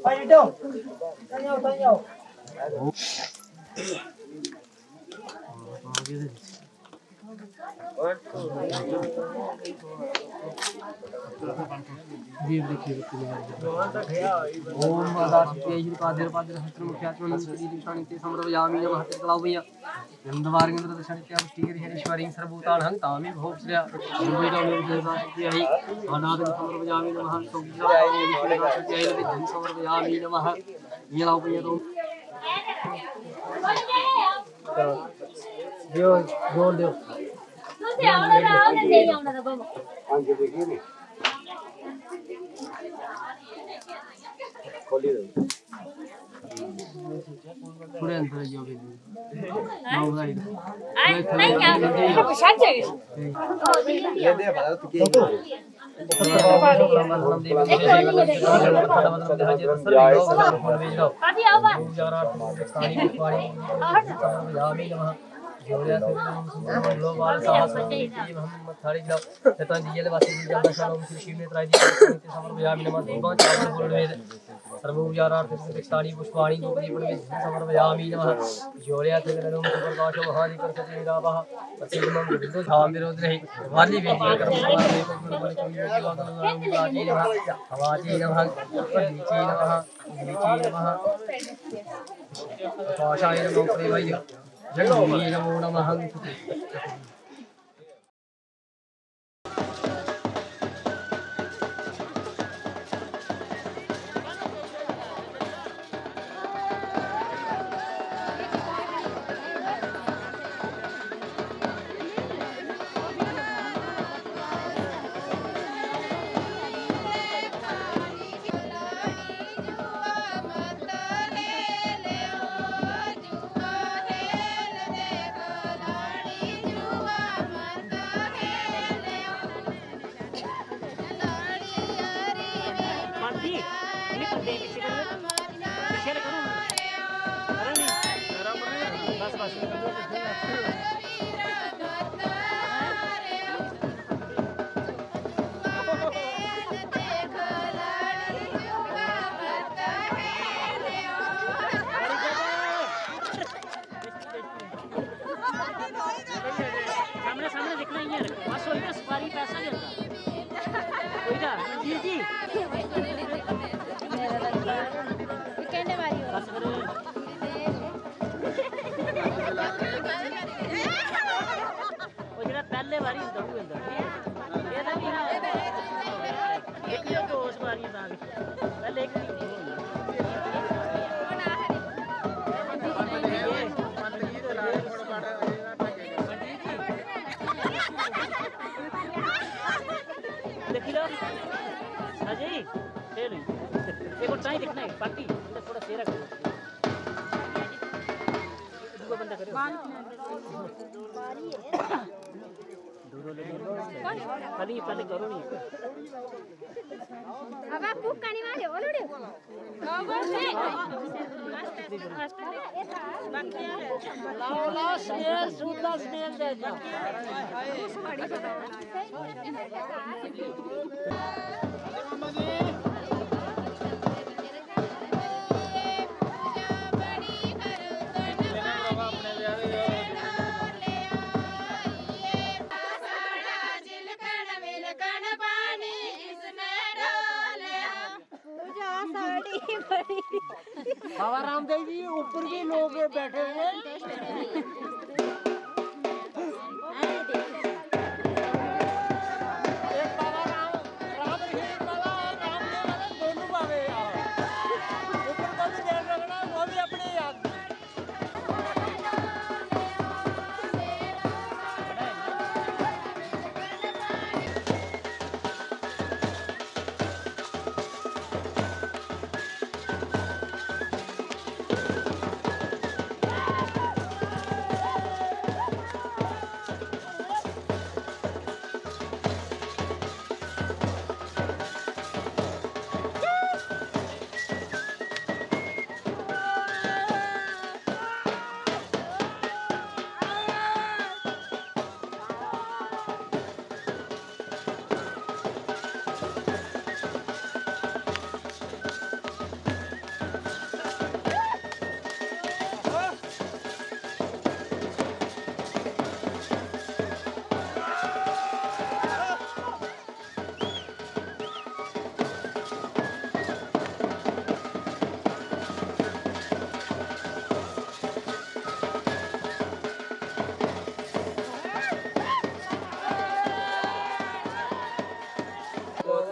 Mày đi đâu? Tay nhau. जी देखिए ओम आदास्तेय पादेर पादेर हस्त्र मुख्यात्मन श्री दिशानि ते समरवयामि नमः कलावया गंधवारगंधर दशनित्यां श्री हरीश्वरी सर्वभूतानां तामि भोक्ष्या भूमिरामेव देवास्त्यै अनादि समरवयामि नमः सौख्याय विद्यं समरवयामि नमः नीलावयतो यो जोड़ दो पूरे अंदर जो भी ये दे भारत के जोड़िया से लो वाले साहस हम थारी लो तता दियल वासी जल्दा शालो शिव ने त्राई दी समर बयामी नमः भगवान चावल बोल वेद सर्व उजारार्थ शिक्षाणी पुष्पाणी दोपदी पड़वे समर बयामी नमः जोड़िया से लो प्रकाश महादि कर सति निरावह पतिमम विदो धाम विरोध नहीं वाली वेदी कर्म समाधि पर कोई योगी वादन राजी नमः हवाजी नमः नीची नमः पाशाय नमः प्रेमय जय नमो नमः सामने दिखना ही है बस वही ना सवारी पैसा नहीं आता कोई ना मंदिर जी कहने वाली हो बस करो वो जरा पहले बारी ਹੁੰਦਾ ਉਹ ਹੁੰਦਾ ਇਹਦਾ ਵੀ ਨਾ ਇੱਕ ਦੋ ਸਵਾਰੀਆਂ ਤਾਂ ਪਹਿਲੇ ਇੱਕ अजय खेल एक और टाइम दिखना है पार्टी थोड़ा शेरा करो दूसरा बंदा करो खाली पहले करो नहीं अब आप बुक करने वाले हो लोड़े लाओ स्नेल सूदा स्नेल दे जा हवा रामदेव जी ऊपर भी लोग बैठे हुए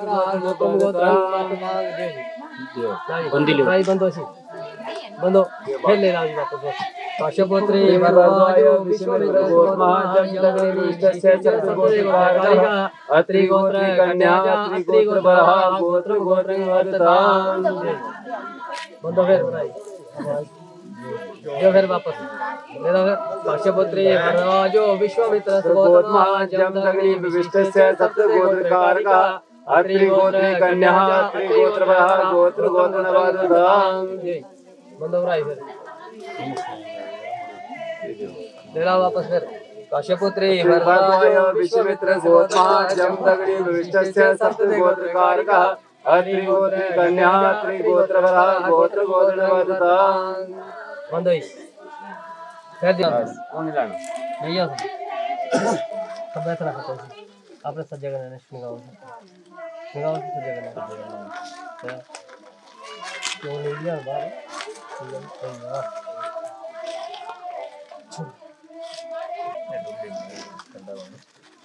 तुम गोत्र बंदी लो भाई बंदो सी बंदो फिर ले लाओ जी वापस काश्यपुत्री भरद्वाज विश्वामित्र गोत्मा जमदग्नि विशिष्टस्य सप्त गोत्रकारका अत्रि गोत्र कन्या अत्रि गोत्र बरहा गोत्र गोत्र वर्तताम बंदो फिर भाई जो फिर वापस ले लो फिर काश्यपुत्री भरद्वाज विश्वामित्र गोत्मा जमदग्नि विशिष्टस्य सप्त गोत्रकारका अत्रि गोत्र कन्या अत्रि गोत्र बरहा गोत्र गोत्र वर्तताम बंदो भाई फिर ले ला वापस फिर काश्यपुत्री भरद्वाज विश्वामित्र गोत्मा जमदग्नि विशिष्टस्य सप्त गोत्रकारका अत्रि गोत्र कन्या अत्रि गोत्र बरहा गोत्र गोत्र वर्तताम बंदो फिर ध्यान कौन लाना भैया सब बैठना खाता है आपने सब जगह ने निगाह सब जगह ने क्यों ले लिया बाहर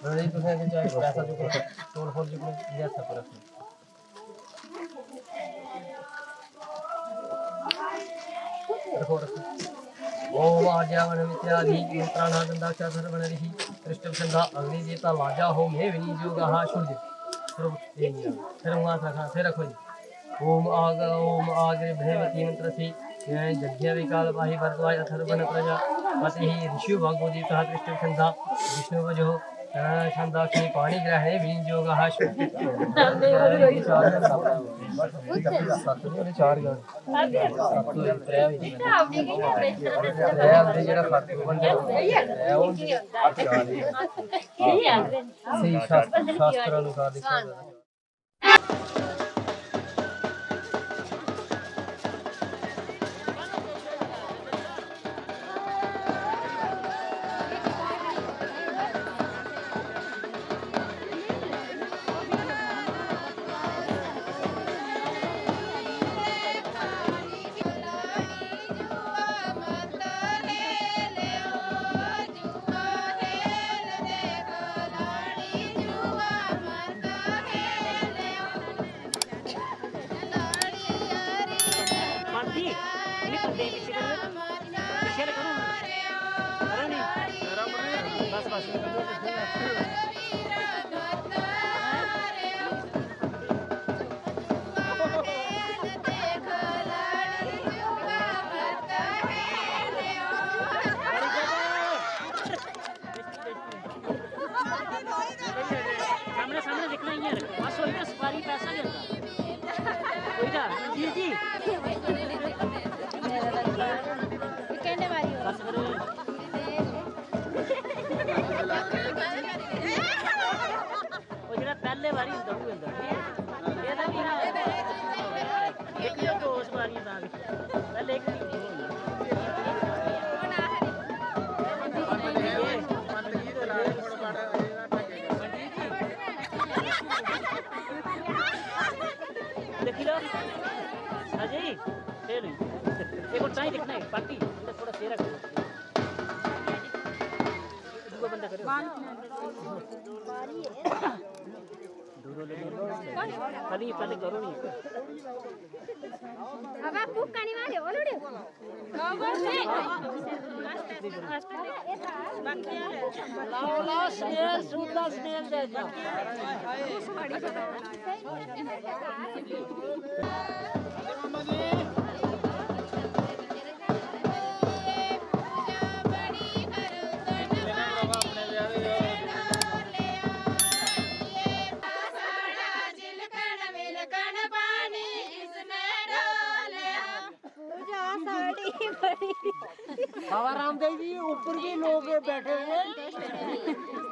नहीं तो है कि चाहे पैसा जो टोल फोल जो लिया था पर रखो ओम आज्ञावन विद्याधि मंत्राणा दंडाक्षा सर्वणरिहि कृष्ण छंदा अग्नि देवता लाजा होम हे विनियोगः शुद्ध फिर वहां रखा फिर रखो जी ओम आग्रे भैवती मंत्र से यज्ञ विकाल बाहि भरद्वाज अथर्वण प्रजा पति ऋषि भगवती कहा कृष्ण छंदा विष्णु वजो छंदाक्षी पाणी ग्रहणे विनियोगः चार शास्त्र अनुसार सामने दिखना ही है बस वही तो सफारी पैसा नहीं होता कोई ना जी जी कहने वाली हो बस करो ਉਹ ਜਿਹੜਾ ਪਹਿਲੇ ਵਾਰੀ ਹੁੰਦਾ ਉਹ ਹੁੰਦਾ ਇਹਦਾ ਵੀ ਨਾ ਇੱਕ ਜੋ ਦੋ ਸਵਾਰੀਆਂ ਦਾ ਪਹਿਲੇ ਇੱਕ ਨਹੀਂ देखी लो अजय फेल हुई एक और टाइम दिखना है पार्टी थोड़ा शेयर रखो दूसरा बंदा करो खाली पहले करो नहीं अब आप बुक करने वाले हो लोड़े लाओ लाओ स्नेल सूदा स्नेल दे दो बाबा रामदेव जी ऊपर भी लोग बैठे हुए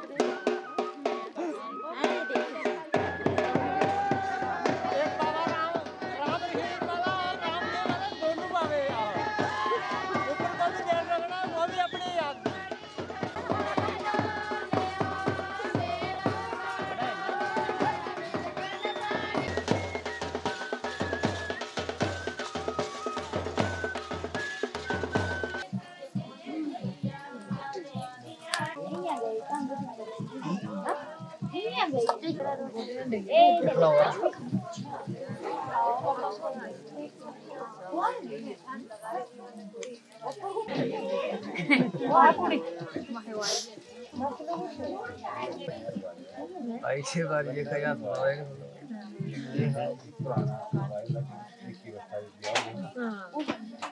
ऐसे बार ये खया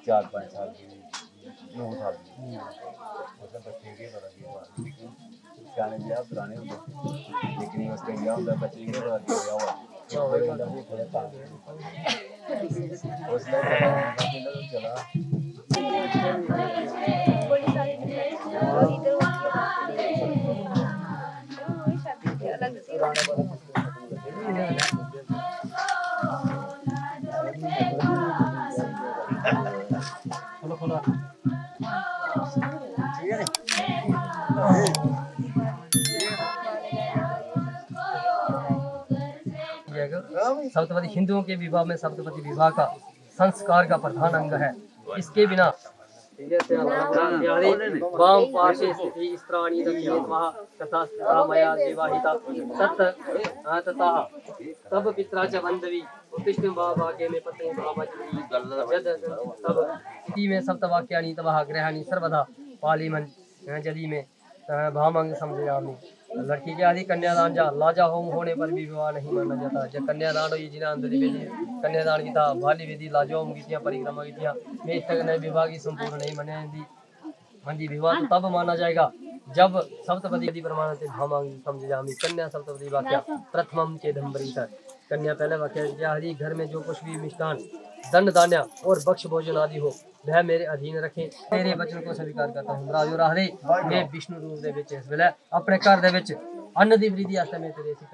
चार पाँच साल की 9 साल की मतलब बच्चे के पुराने ब्याह पुराने होंगे लेकिन उसके ब्याह होता बच्चे के चला सप्तपदी हिंदुओं के विवाह में सप्तपदी विवाह का संस्कार का प्रधान अंग है। इसके बिना वाम पार्श्वे स्थिति स्त्राणी दक्षिणेत्वः तथा स्थिता मया विवाहिता तथा तब पित्रा च बंधवी उत्तिष्ठं भाग्ये में पत्नी भावजती यद तब ती में सप्तवाक्यानि तवः ग्रहाणि सर्वदा पालिमन जली में भामंग समझयामि। लड़की के आदि कन्यादान जा लाजा होम होने पर भी विवाह नहीं माना जाता। जब कन्यादान हो जिन्हें अंदर कन्यादान की था बाली विधि लाजो होम की परिक्रमा की में इस तक नए विवाह की संपूर्ण नहीं माने मंदी विवाह तो तब माना जाएगा जब सप्तपदी प्रमाण से भामांग समझयामि। कन्या सप्तपदी वाक्य प्रथमम चेदम्बरी था। कन्या पहले वाक्य हरि घर में जो कुछ भी मिष्टान दंड दान्या और बख्श भोजन आदि हो वह मेरे अधीन रखें। तेरे वचन को स्वीकार करता हूँ। राजो राहरे मैं विष्णु रूप दे विच इस वेले अपने घर दे विच अन्न दी वृद्धि आस्ते मैं तेरे से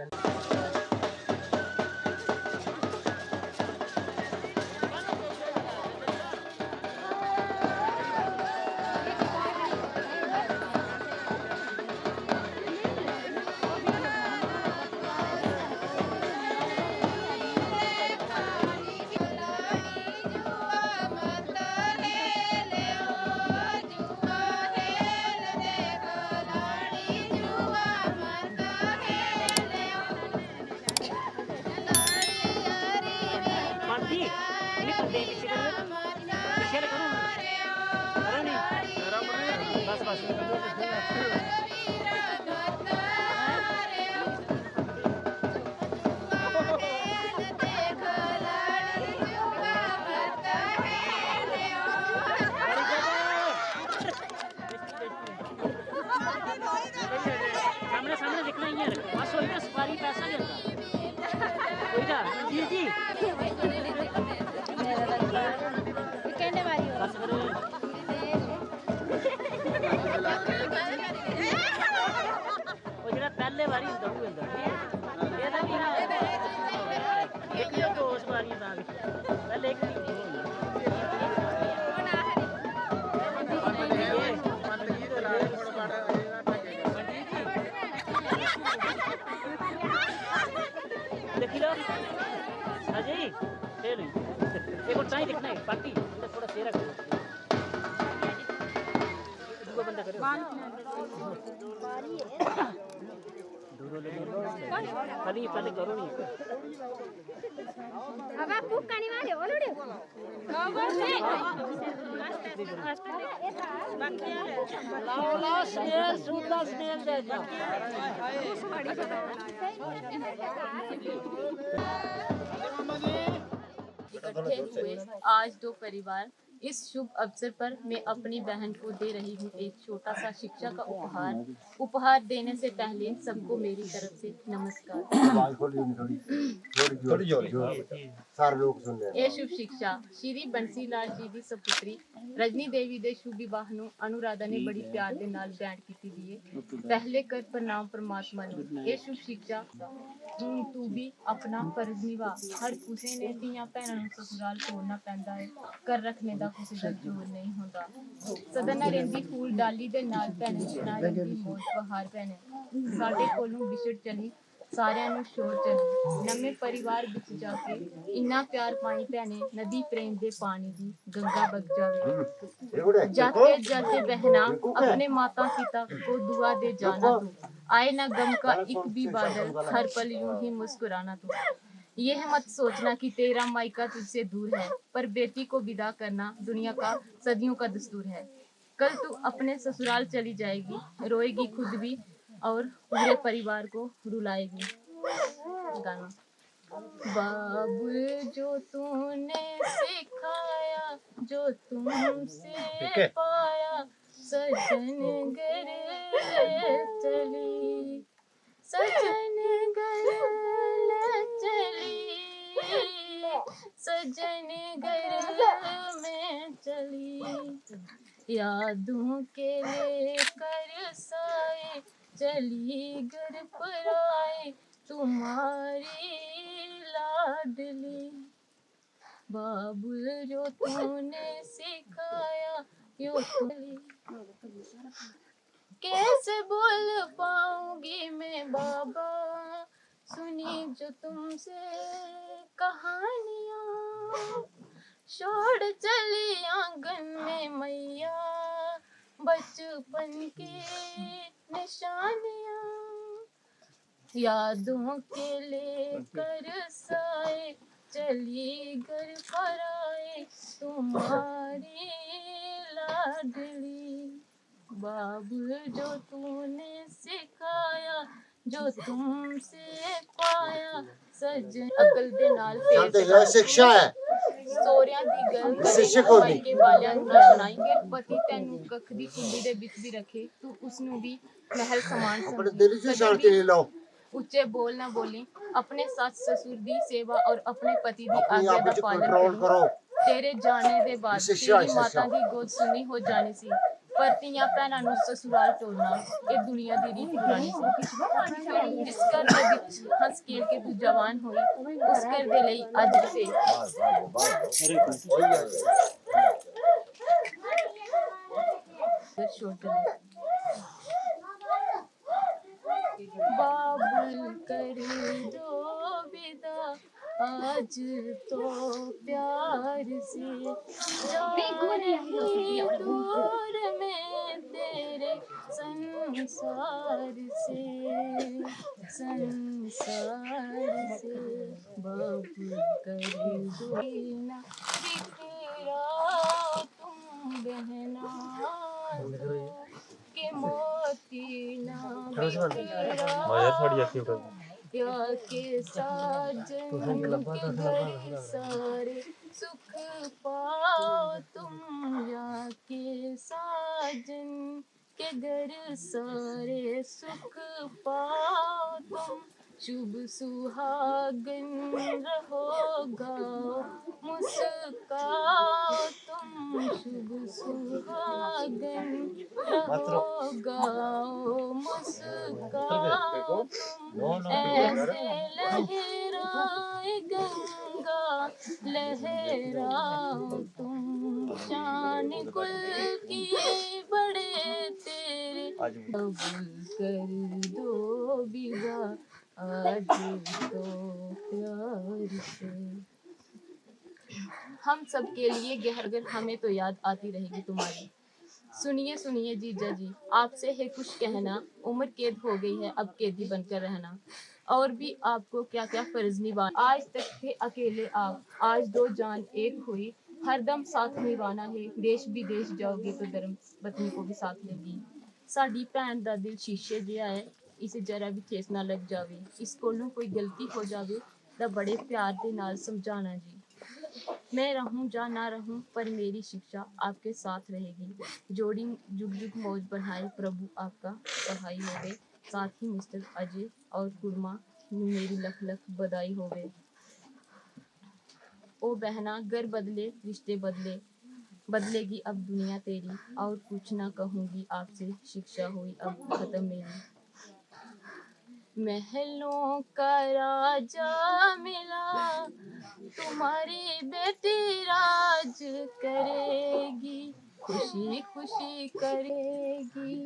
सामने दिखना ही है। बस वही ना सफारी पैसा नहीं आता कोई ना मंजीर जी कहने वाली हो बस करो वो जरा पहले बारी ਹੁੰਦਾ ਉਹ ਹੁੰਦਾ ਇਹਦਾ ਵੀ ਨਾ ਇੱਕ ਜਾਂ ਦੋ ਸਵਾਰੀਆਂ ਤਾਂ ਪਹਿਲੇ ਇੱਕ देखी लो अजय खेल एक और टाइम दिखना है पार्टी थोड़ा शेरा करो दूसरा बंदा करो खाली पहले करो नहीं अब आप बुक करने वाले हो लोड़े लाओ स्नेल सूदा स्नेल दे दो इकट्ठे हुए आज दो परिवार इस शुभ अवसर पर मैं अपनी बहन को दे रही हूँ एक छोटा सा शिक्षा का उपहार देने से पहले सबको मेरी तरफ से नमस्कार। ये शुभ शिक्षा श्री बंसी लाल जी की सपुत्री रजनी देवी दे शुभ विवाह ਨੂੰ अनुराधा ने बड़ी प्यार ਦੇ ਨਾਲ ਬੈਂਡ ਕੀਤੀ ਦੀ ਹੈ। पहले कर प्रणाम परमात्मा ਨੂੰ। ਇਹ शुभ शिक्षा तू भी अपना फर्ज निभा। हर किसी ने ਧੀਆਂ ਭੈਣਾਂ ਨੂੰ ससुराल छोड़ना पैंदा है कर रखने ਦਾ ਕਿਸੇ ਦਾ ਜ਼ੋਰ ਨਹੀਂ ਹੁੰਦਾ। ਸਦਨ ਰਹਿੰਦੀ ਫੂਲ ਡਾਲੀ ਦੇ ਨਾਲ ਭੈਣੇ ਸੁਣਾ ਰਹਿੰਦੀ ਮੌਜ ਬਹਾਰ ਭੈਣੇ ਸਾਡੇ ਕੋਲੋਂ ਵਿਛੜ ਚਲੀ ਸਾਰਿਆਂ ਨੂੰ ਛੋੜ ਚਲੀ ਨਵੇਂ ਪਰਿਵਾਰ ਵਿੱਚ ਜਾ ਕੇ ਇੰਨਾ ਪਿਆਰ ਪਾਈ ਭੈਣੇ ਨਦੀ प्रेम ਦੇ पानी ਦੀ गंगा बग जावे। जाते जाते बहना अपने माता पिता को दुआ दे जाना तू आए ना गम का एक भी बादल, हर पल यूं ही मुस्कुराना तू। यह मत सोचना कि तेरा मायका तुझसे दूर है, पर बेटी को विदा करना दुनिया का सदियों का दस्तूर है। कल तू अपने ससुराल चली जाएगी, रोएगी खुद भी और पूरे परिवार को रुलाएगी। गाना। बाबुल जो तूने सिखाया, जो तुमसे पाया, सजन घर ले चली, सजन घर ले चली, सजन घर में चली। यादों के लेकर साए चली घर पर आए, तुम्हारी लाडली। बाबुल जो तूने सिखाया यो तुली। कैसे बोल पाऊंगी मैं बाबा, सुनी जो तुमसे कहानियाँ। छोड़ चली आंगन में मैया, बचपन की निशानियाँ। यादों के लेकर साए चली घर पर आए, तुम्हारी लाडली। बाबुल जो तूने सिखाया, जो तुमसे पाया, सजन अकल दे नाल पेश शिक्षा है ਸੋਹਰਿਆਂ ਦੀ ਗੱਲ शिक्षक ਕਰੇ होगी। ਮਾਇਕੇ ਵਾਲਿਆਂ ਨੂੰ ਨਾ ਸੁਣਾਈ। ਕਿ ਪਤੀ ਤੈਨੂੰ ਕੱਖ ਦੀ ਕੁੰਡੀ ਦੇ ਵਿੱਚ ਵੀ ਰੱਖੇ, ਤੂੰ ਉਸ ਨੂੰ ਵੀ ਮਹਿਲ ਸਮਾਨ अपने ਸਮਝੀ। दिल से शांति ले लो, ਉੱਚੇ ਬੋਲ ਨਾ ਬੋਲੀ, ਆਪਣੇ ਸੱਸ ਸਸੁਰ ਦੀ ਸੇਵਾ ਔਰ ਆਪਣੇ ਪਤੀ ਦੀ अपने ਆਗਿਆ आप ਦਾ में ਪਾਲਣ कंट्रोल ਕਰੀ। करो। ਤੇਰੇ ਜਾਣੇ ਦੇ ਬਾਅਦ शिक्षा ਤੇਰੀ ਮਾਤਾ शिक्षा ਦੀ ਗੋਦ ਸੁਣੀ ਹੋ ਜਾਣੀ ਸੀ, ਪਰ ਧੀਆਂ ਭੈਣਾਂ ਨੂੰ ਸਸੁਰਾਲ ਤੋਰਨਾ ਇਹ ਦੁਨੀਆ ਦੀ ਰੀਤ ਪੁਰਾਣੀ ਸੀ। ਜਿਸ ਘਰ ਦੇ ਵਿੱਚ ਹੱਸ ਖੇਡ ਕੇ ਤੂੰ ਜਵਾਨ ਹੋਈ, ਉਸ ਘਰ ਦੇ ਲਈ ਅੱਜ ਤੇ बाबुल कर दो विदा आज तो प्यार से, जा रही दूर में तेरे संसार से, संसार से। बाबुल कर दो ना बिखरा तुम बहना, के मोती ना बिखरा या के साजन के घर सारे सुख पाओ तुम, या के साजन के घर सारे सुख पाओ तुम। शुभ सुहागन रहोगा मुस्काओ तुम, शुभ सुहागन रहोगा मुस्काओ तुम। ऐसे लहराए गंगा लहराओ तुम, शान कुल की बड़े तेरे। कबूल कर दो विदा आज तो प्यार से। हम सब के लिए गहर हमें तो याद आती रहेगी तुम्हारी। सुनिए सुनिए जीजा जी, आपसे है कुछ कहना, उम्र कैद हो गई है अब कैदी बनकर रहना। और भी आपको क्या क्या फर्ज निभाना, आज तक थे अकेले आप, आज दो जान एक हुई। हरदम साथ निभाना है, देश विदेश जाओगे तो धर्म पत्नी को भी साथ लेगी। साडी भैन दा दिल शीशे जिहा है, इसे जरा भी ठेस ना लग जावे। इस कोलों कोई गलती हो जावे तो बड़े प्यार दे नाल समझाना जी। मैं रहूं या ना रहूं पर मेरी शिक्षा आपके साथ रहेगी। जोड़ी जुग जुग मौज बढ़ाए प्रभु आपका सहाय होवे। साथ ही मिस्टर अजय और कुर्मा मेरी लख लख बधाई होवे। ओ बहना घर बदले रिश्ते बदले, बदलेगी अब दुनिया तेरी। और कुछ ना कहूँगी आपसे, शिक्षा हुई अब खत्म मेरी। महलों का राजा मिला, तुम्हारी बेटी राज करेगी, खुशी खुशी करेगी।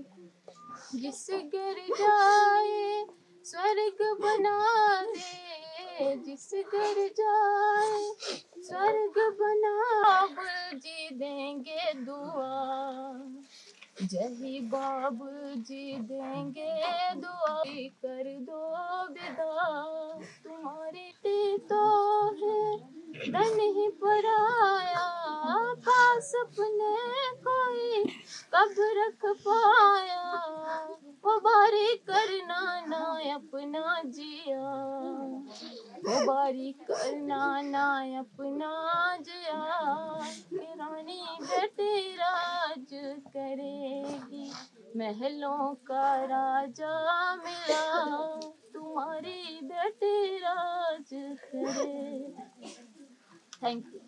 जिस घर जाए स्वर्ग बना दे, जिस घर जाए स्वर्ग बना। जी देंगे दुआ, जही बाबू जी देंगे दुआ कर दो विदा, तुम्हारी तो है धन ही पराया, पास अपने कोई कब रख पाया, वो बारी करना ना अपना जिया, वो बारी करना ना अपना जिया, कि रानी बेटी राज करेगी, महलों का राजा मिला, तुम्हारी बेटी राज करे। Thank you.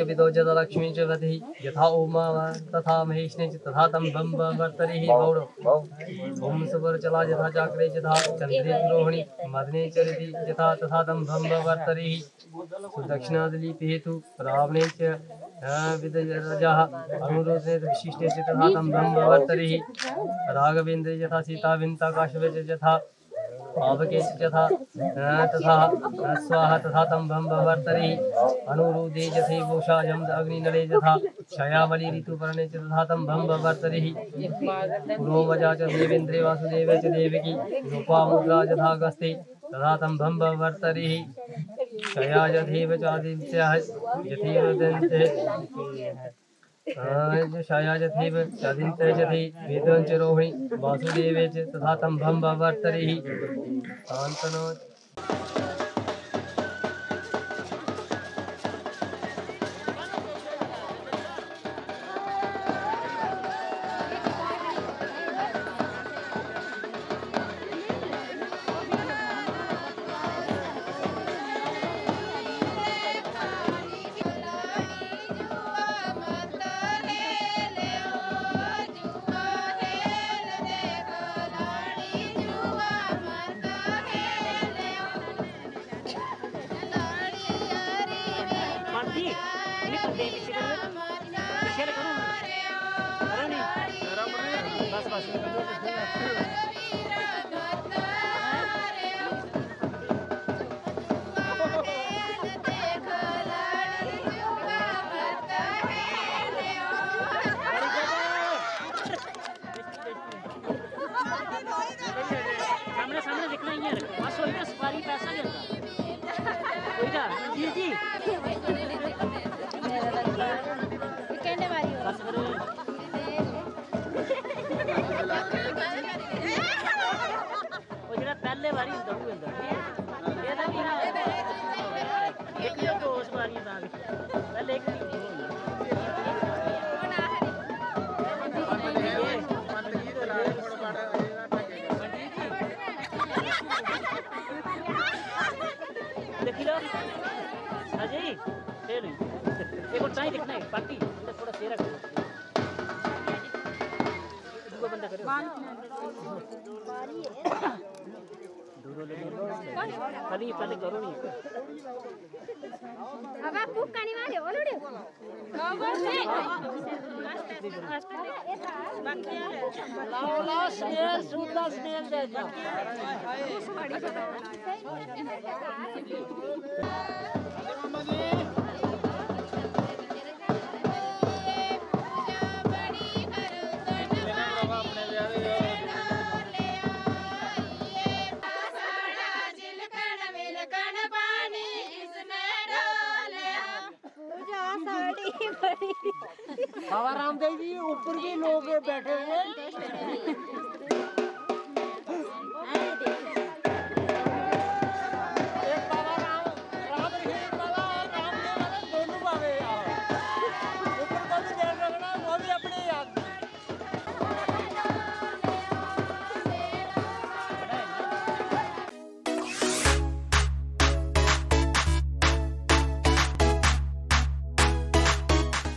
विदो जदा लक्ष्मी च वधि यथा उमा तथा महेशने च तथा तम बम वर्तरिहि गौरव ओम सुवर चला यथा चाक्रे यथा चंद्रे रोहिणी मदने चरिति यथा तथा तम बम वर्तरिहि सुदक्षिणादली हेतु रावणे च विदयजः अनुरोधे विशिष्टे च तथा तम बम वर्तरिहि राघवेन्द्रे यथा सीता विन्ता काशवे च यथा पावके यथा तथा स्वाहा तथा तम भम वर्तरि अनुरुदे जथे वोषा यम अग्निनले यथा क्षयावली ऋतुपर्णे च तथा तम भम वर्तरि पुरोमजा च देवेन्द्रे वासुदेवे च देवकी लोपामुद्रा यथा गस्ते तथा तम भम वर्तरि क्षया यथेव चादित्य यथेव छाया जथेव चादिन्ते जथे वेदं च रोहिणी वासुदेवे च तथा तं भं वर्तरिहि शान्तनो अब आप बुक करने वाले हो लोड़े लाओ स्नेल सूदा स्नेल दे दो बाबा रामदेव जी ऊपर भी लोग बैठे हुए